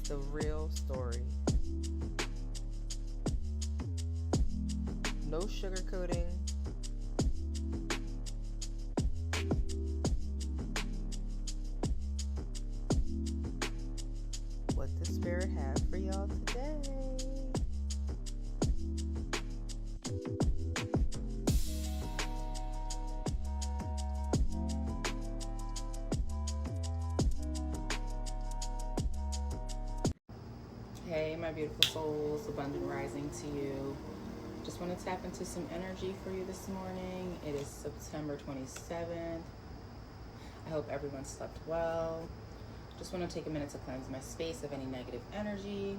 the real story. No sugarcoating. What the spirit have for y'all today? Hey, my beautiful souls, abundant rising to you. Just want to tap into some energy for you this morning. It is September 27th. I hope everyone slept well. Just want to take a minute to cleanse my space of any negative energy.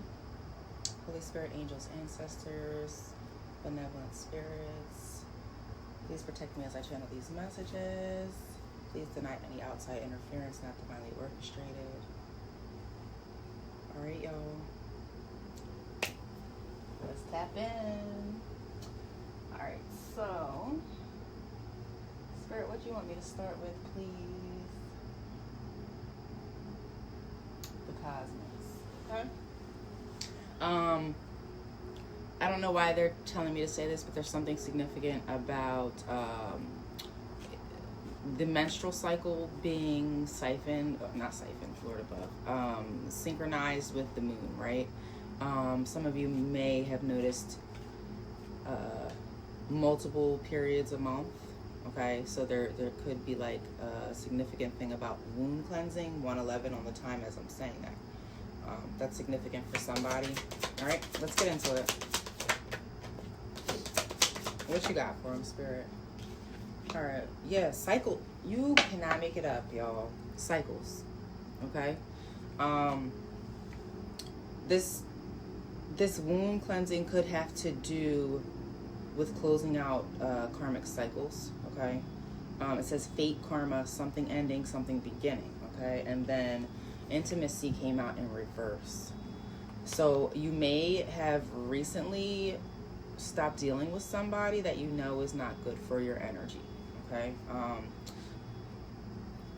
Holy Spirit, angels, ancestors, benevolent spirits, please protect me as I channel these messages. Please deny any outside interference not divinely orchestrated. All right, y'all. Let's tap in. All right, so Spirit, what do you want me to start with, please? The cosmos. Okay. I don't know why they're telling me to say this, but there's something significant about the menstrual cycle being synchronized with the moon, right? Some of you may have noticed multiple periods a month. Okay, so there could be like a significant thing about womb cleansing, 111 on the time as I'm saying that. That's significant for somebody. All right, let's get into it. What you got for him, Spirit? All right, yeah, cycle. You cannot make it up, y'all. Cycles, okay? This womb cleansing could have to do with closing out karmic cycles, okay? It says fate, karma, something ending, something beginning, okay? And then intimacy came out in reverse. So you may have recently stopped dealing with somebody that you know is not good for your energy, okay?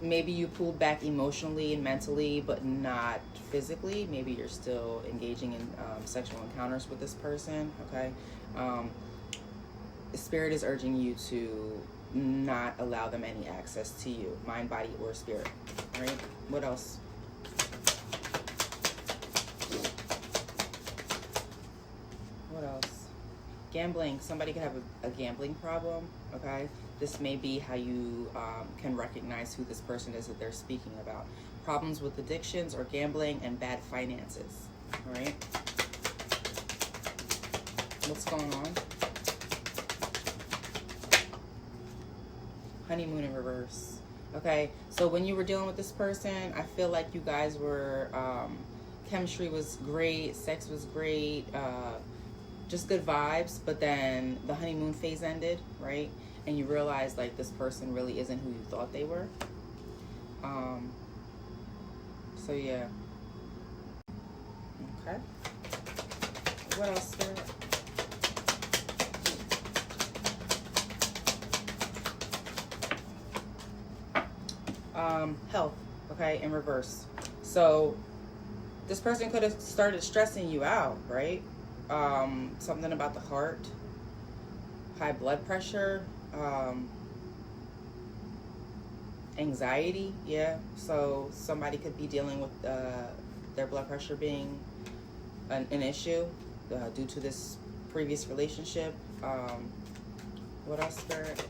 Maybe you pulled back emotionally and mentally, but not physically. Maybe you're still engaging in sexual encounters with this person, okay? Spirit is urging you to not allow them any access to you, mind, body, or spirit, all right? What else? What else? Gambling. Somebody could have a gambling problem, okay? This may be how you can recognize who this person is that they're speaking about. Problems with addictions or gambling and bad finances, all right? What's going on? Honeymoon in reverse. Okay, so when you were dealing with this person, I feel like you guys were, chemistry was great, sex was great, just good vibes, but then the honeymoon phase ended, right? And you realized like this person really isn't who you thought they were. So yeah. Okay. What else, Spirit? Health, okay, in reverse. So this person could have started stressing you out, right? Something about the heart, high blood pressure, anxiety, yeah. So somebody could be dealing with their blood pressure being an issue due to this previous relationship. What else, Spirit?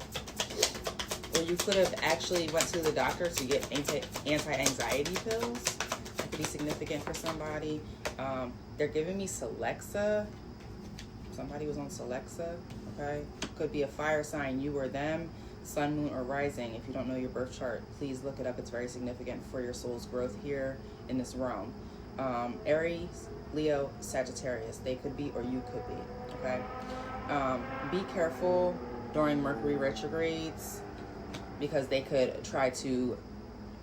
Or you could have actually went to the doctor to get anti-anxiety pills. That could be significant for somebody. They're giving me Celexa. Somebody was on Celexa, okay? Could be a fire sign, you or them, sun, moon, or rising. If you don't know your birth chart, please look it up. It's very significant for your soul's growth here in this realm. Aries, Leo, Sagittarius. They could be or you could be, okay? Be careful during Mercury retrogrades because they could try to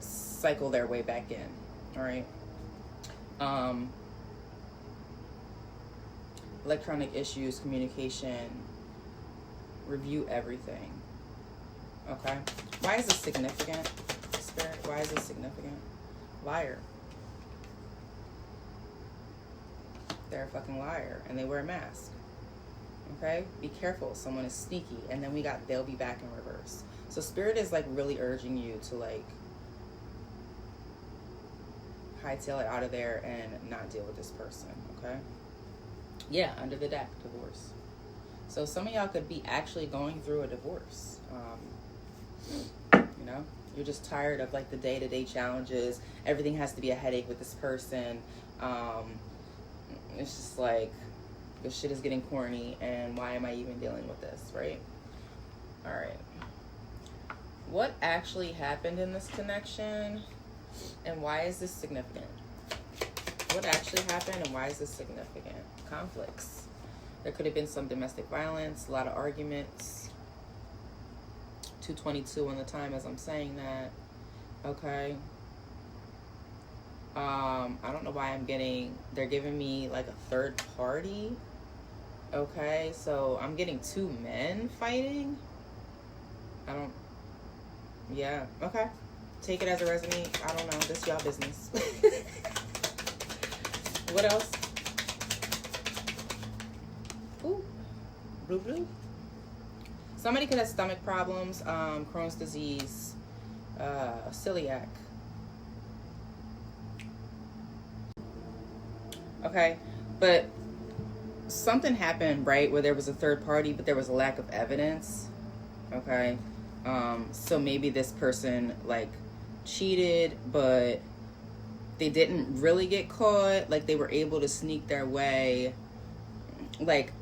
cycle their way back in, all right? Electronic issues, communication, review everything, okay? Why is this significant, Spirit? Why is this significant? Liar. they're a fucking liar and they wear a mask. Okay? Be careful. Someone is sneaky. And then we got they'll be back in reverse. So Spirit is like really urging you to like hightail it out of there and not deal with this person. Okay? Yeah, under the deck, divorce. So some of y'all could be actually going through a divorce. You know? You're just tired of like the day-to-day challenges. Everything has to be a headache with this person. It's just like, this shit is getting corny, and why am I even dealing with this, right? All right. What actually happened in this connection, and why is this significant? What actually happened, and why is this significant? Conflicts. There could have been some domestic violence, a lot of arguments. 222 on the time as I'm saying that. Okay. I don't know why they're giving me like a third party. Okay, so I'm getting two men fighting. Yeah, okay. Take it as a resonate. I don't know, this y'all business. What else? Ooh, blue. Somebody could have stomach problems, Crohn's disease, celiac. Okay, but something happened, right, where there was a third party, but there was a lack of evidence. Okay, so maybe this person like cheated, but they didn't really get caught. Like they were able to sneak their way. Like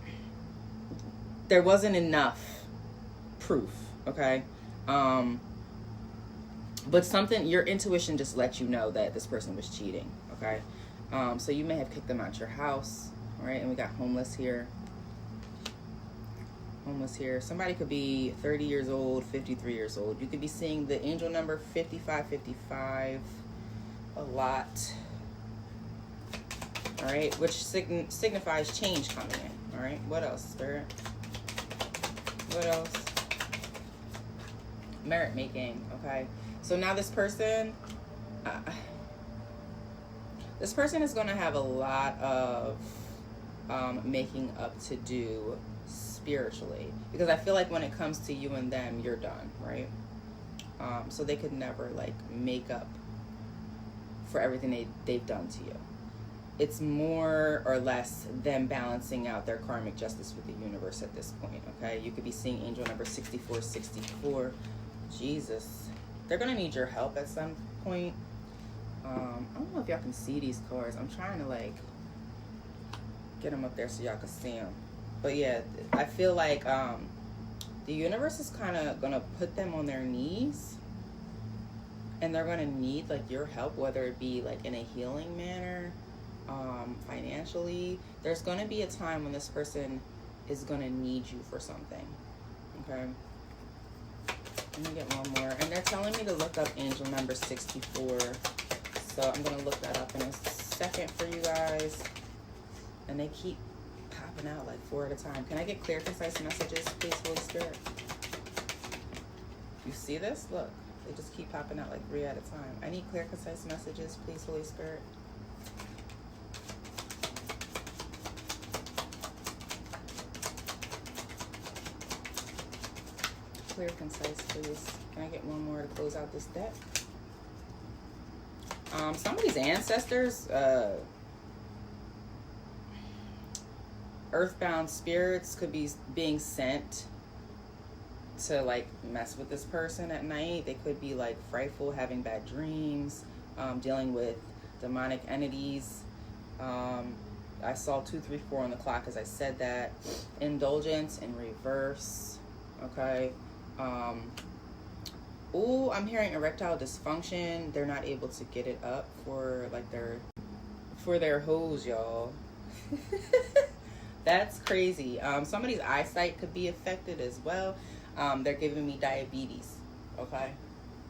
there wasn't enough proof. Okay, but your intuition just let you know that this person was cheating. Okay. So you may have kicked them out your house, all right? And we got homeless here. Somebody could be 30 years old, 53 years old. You could be seeing the angel number 5555 a lot, all right? Which signifies change coming in, all right? What else, Spirit? What else? Merit making, okay? So now this person... This person is going to have a lot of making up to do spiritually. Because I feel like when it comes to you and them, you're done, right? So they could never, like, make up for everything they've done to you. It's more or less them balancing out their karmic justice with the universe at this point, okay? You could be seeing angel number 6464. Jesus. They're going to need your help at some point. I don't know if y'all can see these cards. I'm trying to like get them up there so y'all can see them. But yeah, I feel like the universe is kind of gonna put them on their knees, and they're gonna need like your help, whether it be like in a healing manner, financially. There's gonna be a time when this person is gonna need you for something. Okay. Let me get one more. And they're telling me to look up angel number 64. So I'm going to look that up in a second for you guys. And they keep popping out like 4 at a time. Can I get clear, concise messages, please, Holy Spirit? You see this? Look. They just keep popping out like 3 at a time. I need clear, concise messages, please, Holy Spirit. Clear, concise, please. Can I get one more to close out this deck? Somebody's ancestors, earthbound spirits could be being sent to like mess with this person at night. They could be like frightful, having bad dreams, dealing with demonic entities. I saw 234 on the clock as I said that. Indulgence in reverse. Okay. Ooh, I'm hearing erectile dysfunction. They're not able to get it up for like their hose, y'all. That's crazy. Somebody's eyesight could be affected as well. They're giving me diabetes. Okay.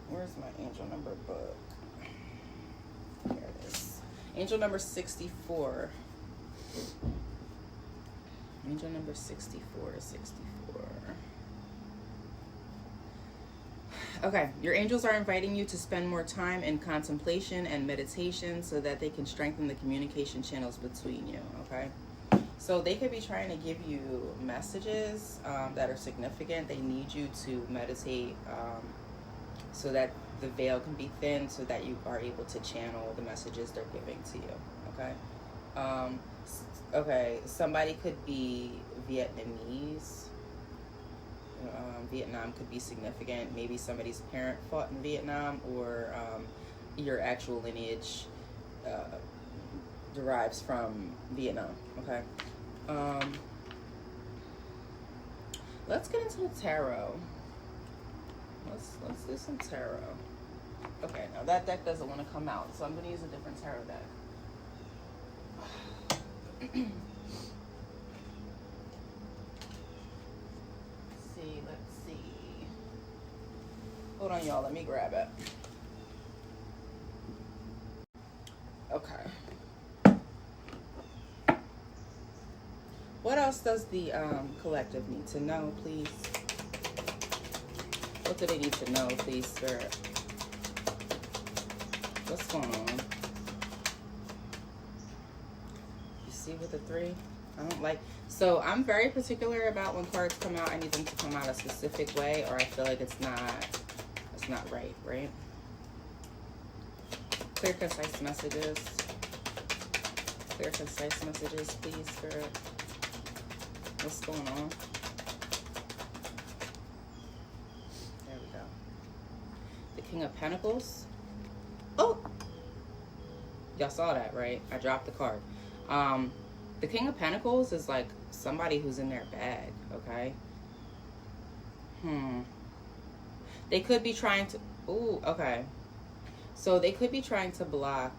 Where's my angel number book? Here it is. Angel number 64. Angel number 64. Okay, your angels are inviting you to spend more time in contemplation and meditation so that they can strengthen the communication channels between you, okay? So they could be trying to give you messages that are significant. They need you to meditate so that the veil can be thin so that you are able to channel the messages they're giving to you, okay? Okay, somebody could be Vietnamese. Vietnam could be significant. Maybe somebody's parent fought in Vietnam, or your actual lineage derives from Vietnam. Okay. Let's get into the tarot. Let's do some tarot. Okay, now that deck doesn't want to come out, so I'm going to use a different tarot deck. Let's see. Hold on, y'all. Let me grab it. Okay. What else does the collective need to know, please? What do they need to know, please, Spirit? What's going on? You see with the 3? I don't like... So I'm very particular about when cards come out. I need them to come out a specific way, or I feel like it's not right, right? Clear, concise messages. Clear, concise messages, please, Spirit. What's going on? There we go. The King of Pentacles. Oh! Y'all saw that, right? I dropped the card. The King of Pentacles is like somebody who's in their bag, okay? They could be trying to... Ooh, okay. So they could be trying to block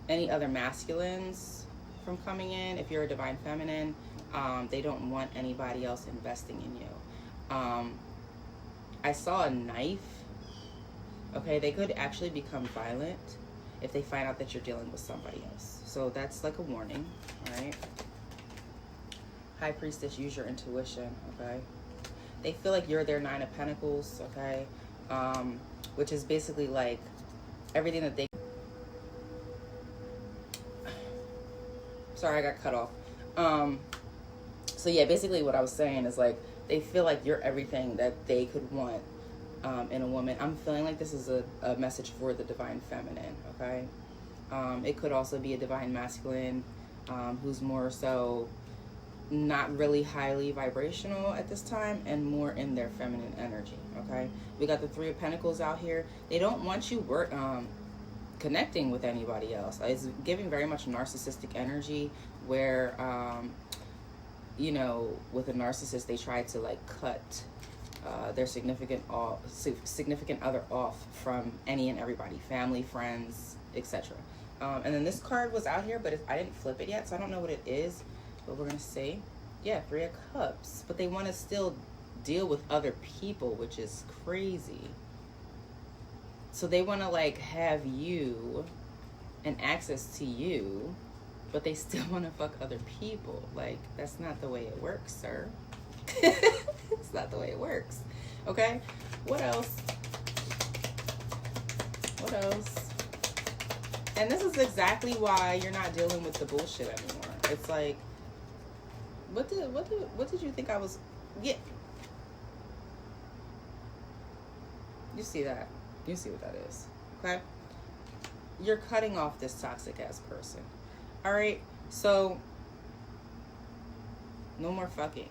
any other masculines from coming in. If you're a divine feminine, they don't want anybody else investing in you. I saw a knife. Okay, they could actually become violent if they find out that you're dealing with somebody else. So that's like a warning, right? High Priestess, use your intuition, okay? They feel like you're their 9 of Pentacles, okay? Which is basically like everything that they... Sorry, I got cut off. So yeah, basically what I was saying is like, they feel like you're everything that they could want in a woman. I'm feeling like this is a message for the divine feminine, okay? It could also be a divine masculine who's more so not really highly vibrational at this time and more in their feminine energy, okay? We got the 3 of Pentacles out here. They don't want you connecting with anybody else. It's giving very much narcissistic energy where, you know, with a narcissist, they try to like cut their significant other off from any and everybody, family, friends, etc. And then this card was out here, but I didn't flip it yet, so I don't know what it is, but we're gonna see. Yeah, 3 of Cups, but they want to still deal with other people, which is crazy. So they want to like have you and access to you, but they still want to fuck other people. Like, that's not the way it works, sir. It's not the way it works. Okay, what else? What else? And this is exactly why you're not dealing with the bullshit anymore. It's like, what did you think I was? Yeah. You see that? You see what that is, okay? You're cutting off this toxic ass person. All right, so no more fucking.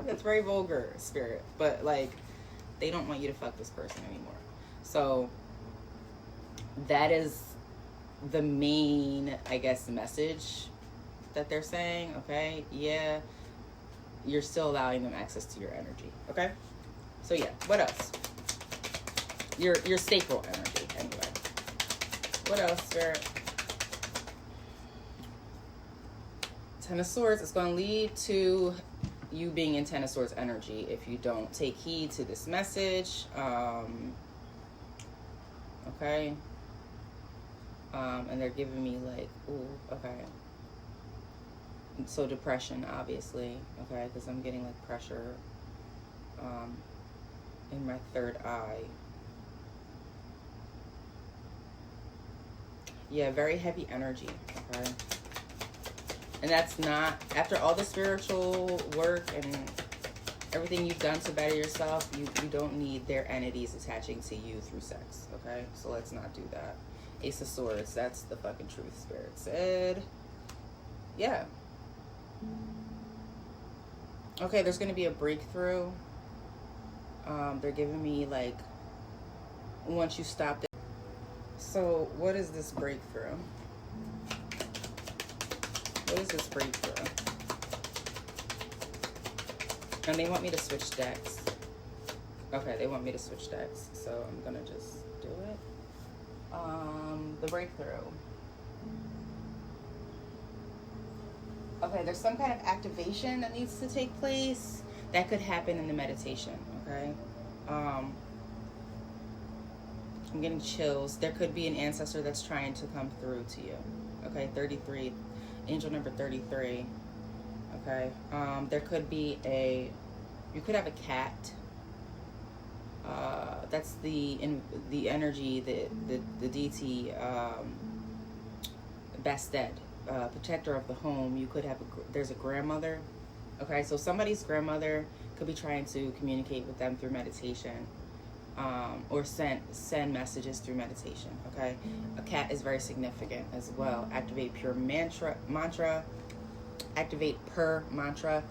That's very vulgar, Spirit, but like, they don't want you to fuck this person anymore. So that is the main, I guess, message that they're saying, okay? Yeah, you're still allowing them access to your energy, okay? So yeah, what else? Your sacral energy, anyway. What else, Spirit? 10 of Swords is going to lead to you being in 10 of Swords energy if you don't take heed to this message. Okay. And they're giving me like, ooh, okay. So depression, obviously, okay, because I'm getting like pressure in my third eye. Yeah, very heavy energy, okay? And that's not, after all the spiritual work and everything you've done to better yourself, you don't need their entities attaching to you through sex, okay? So let's not do that. Ace of Swords, that's the fucking truth, Spirit said. Yeah. Okay, there's going to be a breakthrough. They're giving me, like, once you stop it. So, what is this breakthrough? What is this breakthrough? And they want me to switch decks. Okay, they want me to switch decks. So, I'm going to just do it. The breakthrough. Okay, there's some kind of activation that needs to take place. That could happen in the meditation, okay? I'm getting chills. There could be an ancestor that's trying to come through to you. Okay, 33, angel number 33. Okay, there could be you could have a cat. That's the energy, the deity, Bastet, protector of the home. You could have there's a grandmother. Okay, so somebody's grandmother could be trying to communicate with them through meditation, or send messages through meditation. Okay, a cat is very significant as well. Activate pure mantra, activate purr mantra,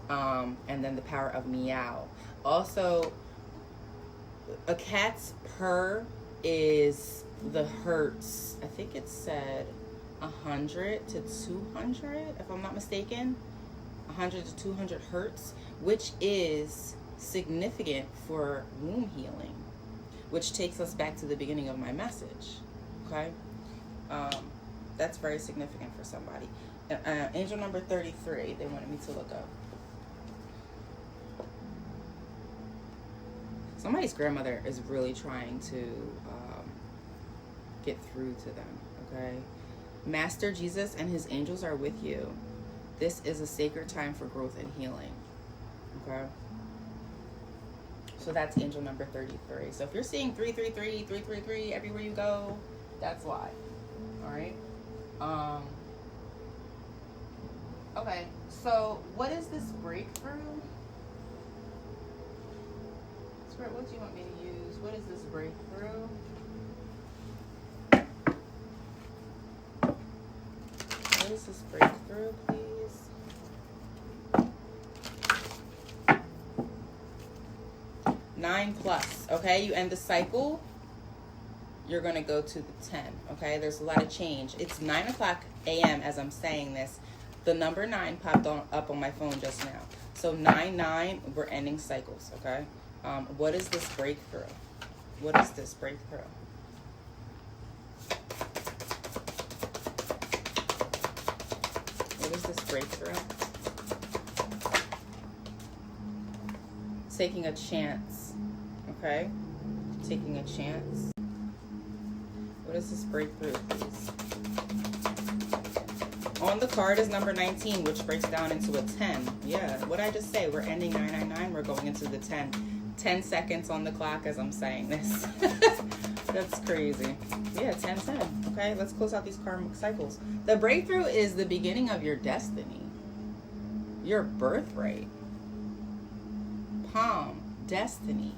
and then the power of meow. Also, a cat's purr is the hertz. I think it said 100 to 200, if I'm not mistaken. 100 to 200 hertz, which is significant for womb healing, which takes us back to the beginning of my message. Okay, that's very significant for somebody. Angel number 33, they wanted me to look up. Somebody's grandmother is really trying to get through to them. Okay, Master Jesus and his angels are with you. This is a sacred time for growth and healing. Okay? So that's angel number 33. So if you're seeing 333, 333 everywhere you go, that's why. Alright? Okay, so what is this breakthrough? Spirit, what do you want me to use? What is this breakthrough? What is this breakthrough, please? 9+, okay? You end the cycle, you're going to go to the 10, okay? There's a lot of change. It's 9 o'clock a.m. as I'm saying this. The number 9 popped up on my phone just now. So 9, we're ending cycles, okay? What is this breakthrough? What is this breakthrough? What is this breakthrough? Taking a chance, okay? Taking a chance. What is this breakthrough, please? On the card is number 19, which breaks down into a 10. Yeah, what I just say, we're ending 999, we're going into the 10. 10 seconds on the clock as I'm saying this. That's crazy. Yeah, 10-10. Okay, let's close out these karmic cycles. The breakthrough is the beginning of your destiny. Your birthright. Palm, destiny.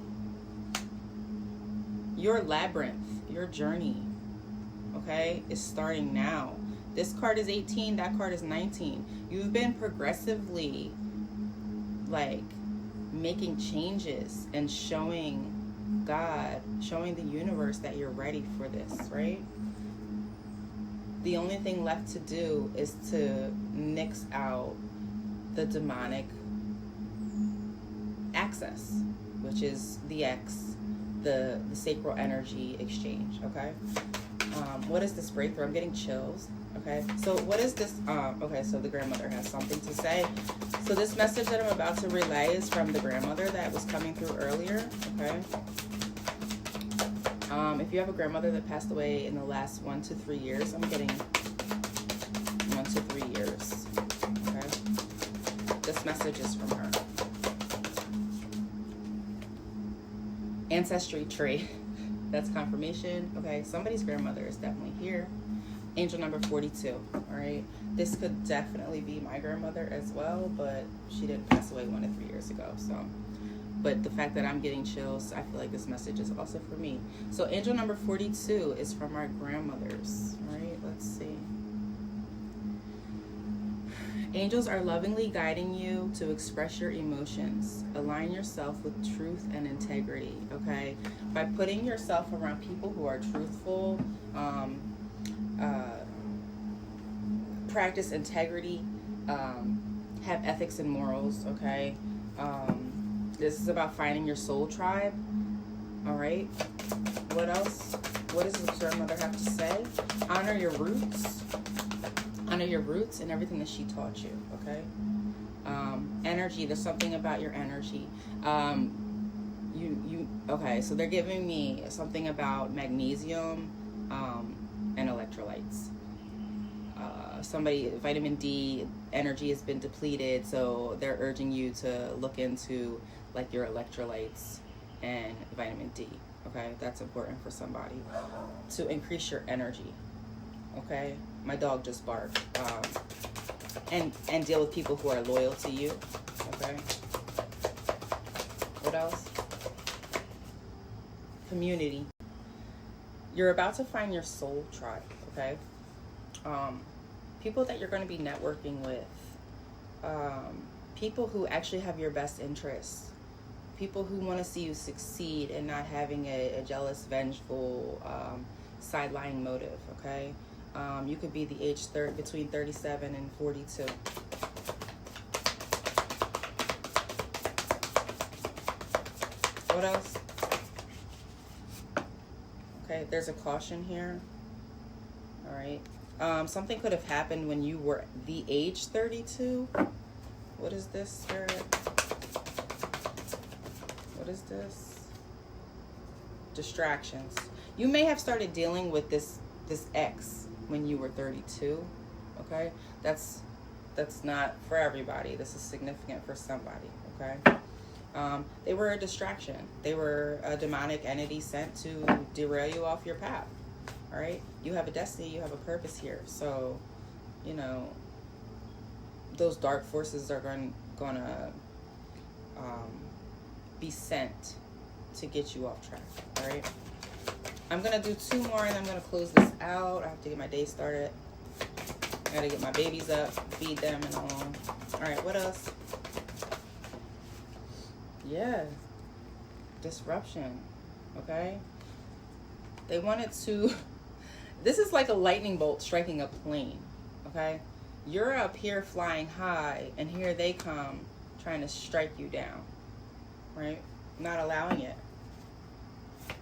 Your labyrinth, your journey, okay, is starting now. This card is 18, that card is 19. You've been progressively, like, making changes and showing God, showing the universe that you're ready for this, right? The only thing left to do is to nix out the demonic access, which is the X, the sacral energy exchange, okay? What is this breakthrough? I'm getting chills, okay? So what is this? Okay, so the grandmother has something to say. So this message that I'm about to relay is from the grandmother that was coming through earlier, okay? If you have a grandmother that passed away in the last 1 to 3 years, I'm getting 1 to 3 years, okay? This message is from her. ancestry tree. That's confirmation. Okay, somebody's grandmother is definitely here. Angel number 42. All right, this could definitely be my grandmother as well, but she didn't pass away 1 to 3 years ago. So, but the fact that I'm getting chills, I feel like this message is also for me. So angel number 42 is from our grandmothers. All right, let's see. Angels are lovingly guiding you to express your emotions. Align yourself with truth and integrity, okay? By putting yourself around people who are truthful, practice integrity, have ethics and morals, okay? This is about finding your soul tribe, all right? What else? What does this grandmother have to say? Honor your roots. Honor your roots and everything that she taught you, okay? Energy, there's something about your energy. Okay, so they're giving me something about magnesium and electrolytes. Vitamin D energy has been depleted, so they're urging you to look into like your electrolytes and vitamin D, okay? That's important for somebody to increase your energy, okay? My dog just barked. And deal with people who are loyal to you, okay? What else? Community. You're about to find your soul tribe, okay? People that you're going to be networking with. People who actually have your best interests. People who want to see you succeed and not having a jealous, vengeful, sideline motive, okay? You could be the age between 37 and 42. What else? Okay, there's a caution here. All right. Something could have happened when you were the age 32. What is this, Spirit? What is this? Distractions. You may have started dealing with this ex when you were 32, okay? That's not for everybody. This is significant for somebody, okay? They were a distraction. They were a demonic entity sent to derail you off your path, all right? You have a destiny, you have a purpose here. So, you know, those dark forces are gonna be sent to get you off track, all right? I'm going to do 2 more and I'm going to close this out. I have to get my day started. I got to get my babies up, feed them and all. All right, what else? Yeah. Disruption, okay? They wanted to... This is like a lightning bolt striking a plane, okay? You're up here flying high and here they come trying to strike you down, right? Not allowing it.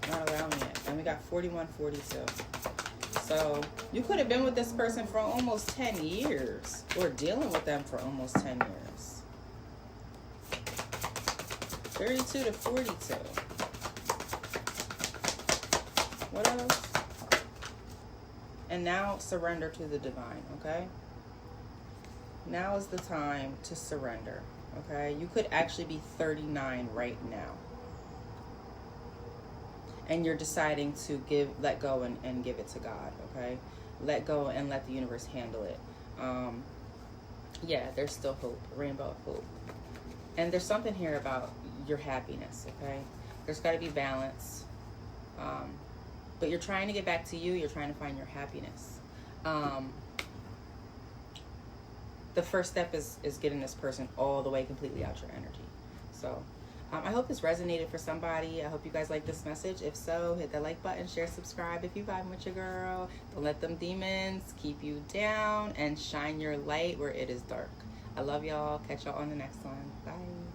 Not allowing it. And we got 4142. So you could have been with this person for almost 10 years or dealing with them for almost 10 years. 32 to 42. What else? And now surrender to the divine, okay? Now is the time to surrender, okay? You could actually be 39 right now. And you're deciding to let go and give it to God, okay? Let go and let the universe handle it. Yeah, there's still hope, rainbow of hope. And there's something here about your happiness, okay? There's got to be balance. But you're trying to get back to you. You're trying to find your happiness. The first step is getting this person all the way completely out your energy. So... I hope this resonated for somebody. I hope you guys like this message. If so, hit the like button, share, subscribe if you vibing with your girl. Don't let them demons keep you down and shine your light where it is dark. I love y'all. Catch y'all on the next one. Bye.